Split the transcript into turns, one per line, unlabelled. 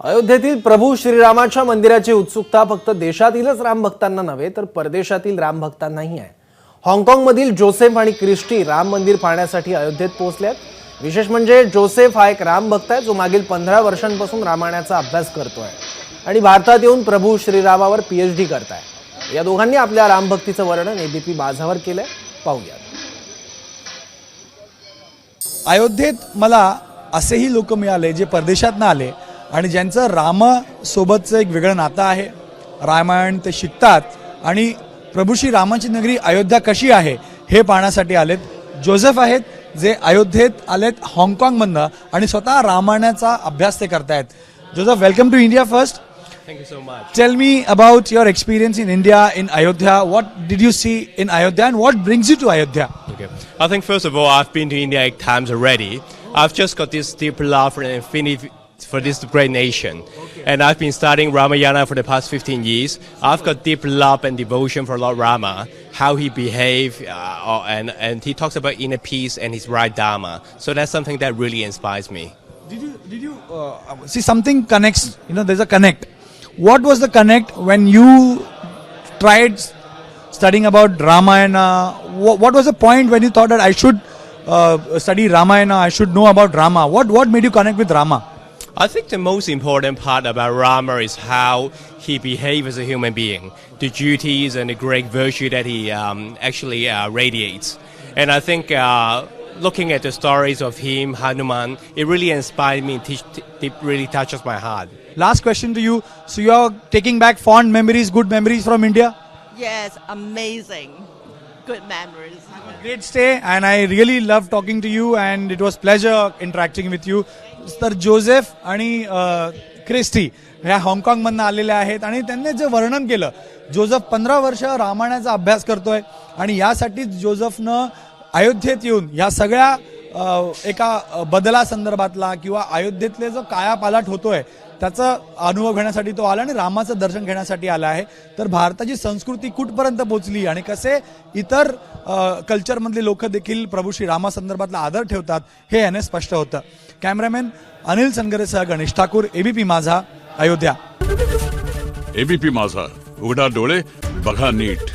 अयोध्येतील प्रभू श्रीरामाच्या मंदिराची उत्सुकता फक्त देशातीलच राम भक्तांना नव्हे तर परदेशातील राम भक्तांनाही आहे। हाँगकाँगमधील जोसेफ आणि क्रिस्टी राम मंदिर पाहण्यासाठी अयोध्येत पोहोचलेत। विशेष म्हणजे जोसेफ हा एक राम भक्त आहे जो मागील 15 वर्षांपासून रामायणाचा अभ्यास करतोय आणि भारतात येऊन प्रभू श्रीरामावर पीएचडी करताय। या दोघांनी आपल्या रामभक्तीचं वर्णन एबीपी माझावर केलंय, पाहूया।
अयोध्येत मला असेही लोक मिळाले जे परदेशातनं आले आणि ज्यांचं रामासोबतचं एक वेगळं नातं आहे। रामायण ते शिकतात आणि प्रभू श्री रामाची नगरी अयोध्या कशी आहे हे पाहण्यासाठी आलेत। जोसेफ आहेत जे अयोध्येत आलेत हाँगकाँगमधनं आणि स्वतः रामायणाचा अभ्यास ते करतायत। Joseph, welcome to India first.
Thank you so much.
Tell me about your experience in India, in Ayodhya. What did you see in Ayodhya and what brings you to Ayodhya?
Okay. I think first of all, I've been to India 8 times already. I've just got this deep love and affinity for this great nation. And I've been studying Ramayana for the past 15 years. I've got deep love and devotion for Lord Rama, how he behaved, and he talks about inner peace and his right dharma. So that's something that really inspires me.
Did you see something connects? You know, there's a connect. What was the connect when you tried studying about Ramayana? What was the point when you thought that I should study Ramayana? I should know about Rama. What made you connect with Rama?
I think the most important part about Rama is how he behaves as a human being, the duties and the great virtue that he actually radiates. And I think looking at the stories of him, Hanuman, it really inspired me and it really touches my heart.
Last question to you. So you are taking back fond memories, good memories from India?
Yes, amazing. Good memories.
Great stay and I really loved talking to you and it was pleasure interacting with you. तर Joseph आणि Christie ह्या हाँगकाँगमधनं आलेले आहेत आणि त्यांनी जे वर्णन केलं, जोसेफ 15 वर्ष रामायणाचा अभ्यास करतोय आणि यासाठी जोसेफनं अयोध्येत येऊन या सगळ्या एका बदलासंदर्भातला किंवा अयोध्येतले जो कायापालट होतोय त्याचा अनुभव घेण्यासाठी तो आला आणि रामाचं दर्शन घेण्यासाठी आला आहे। तर भारताची संस्कृती कुठपर्यंत पोहोचली आणि कसे इतर कल्चरमधले लोक देखील प्रभू श्री रामासंदर्भातला आदर ठेवतात हे याने स्पष्ट होतं। कॅमेरामॅन अनिल सनगरेसह गणेश ठाकूर, एबीपी माझा, अयोध्या।
एबीपी माझा, उघडा डोळे बघा नीट।